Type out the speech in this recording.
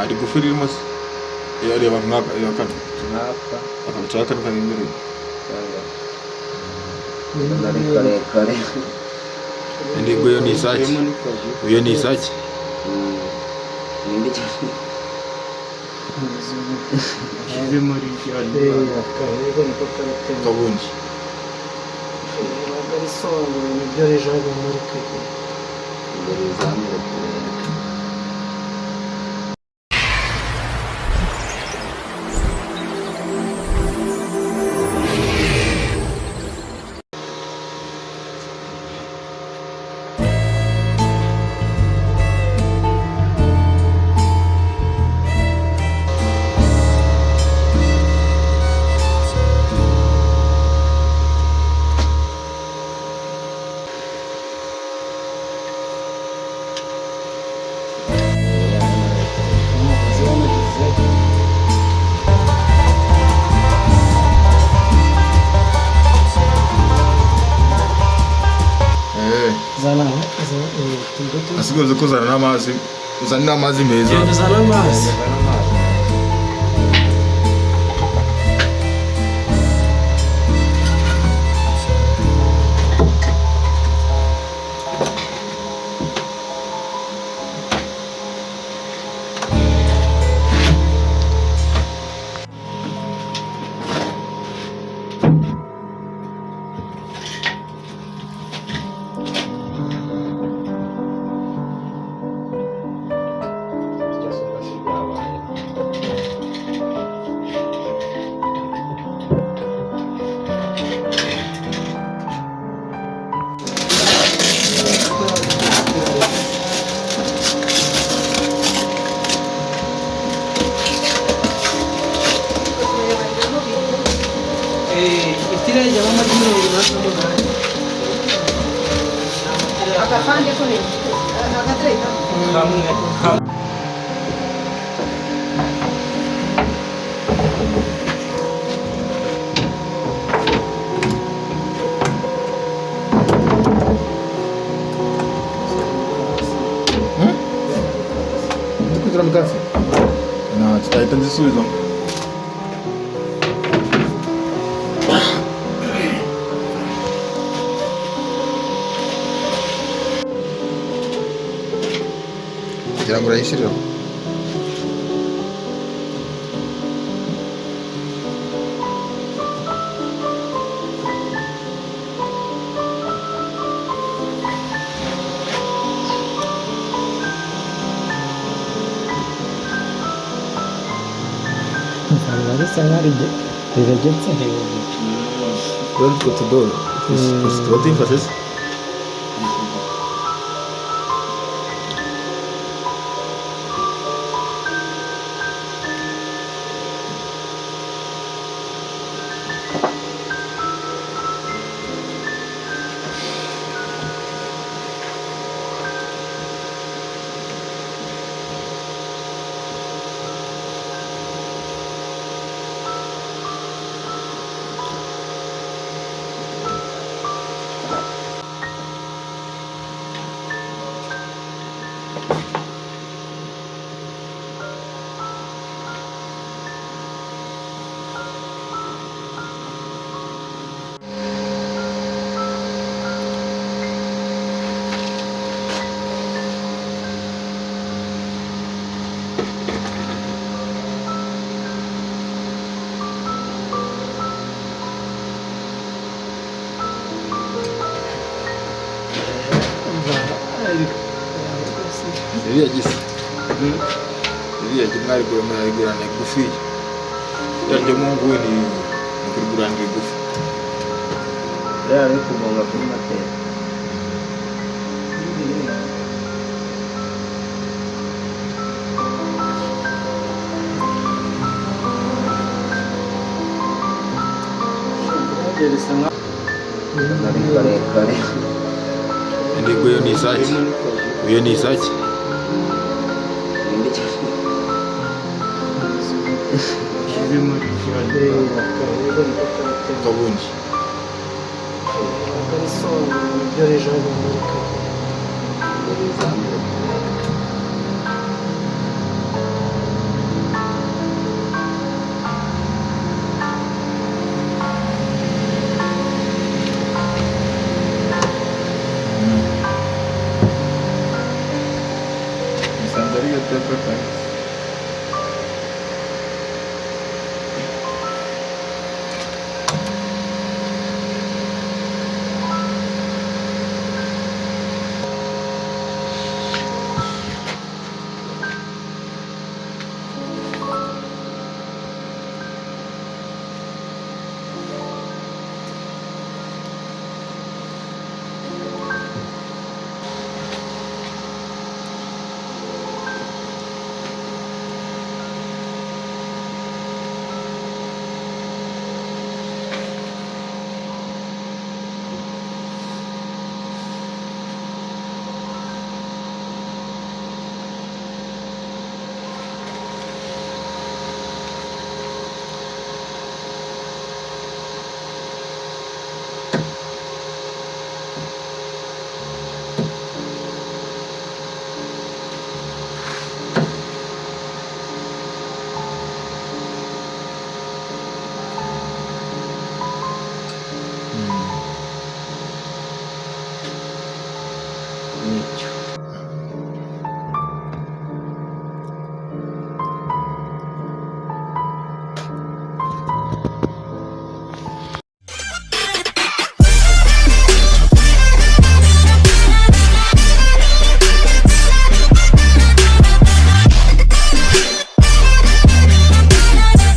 ari gufi ririmo se yareba mwaka ya kane akabicaka n'kanimero kare indigo yo ni isaki uyo ni isaki nindi cyane shize muri cyane kabundi ari songo nibyo rejaga muri keke mbere zamure asigaye kuzana n'amazi uzanira amazi meza uzana amazi Agafande con il kafe na tutahita nzisubiza kugira ngo urayishyirira bisa nk'aho riragetse hejuru rero utwo tudoro tuba tuyifashe se iriya gisa iriya gimwari kurigurana igufi yaryo mungu ni kurigurana igufi rero ari kugonga kuri matera kare indigo yo ni isaki uyo ni isaki nindi cyane shize muri cyane kabundi ari songo nibyo rejaga muri keke mbere zamure paper kabisa. Nicyo.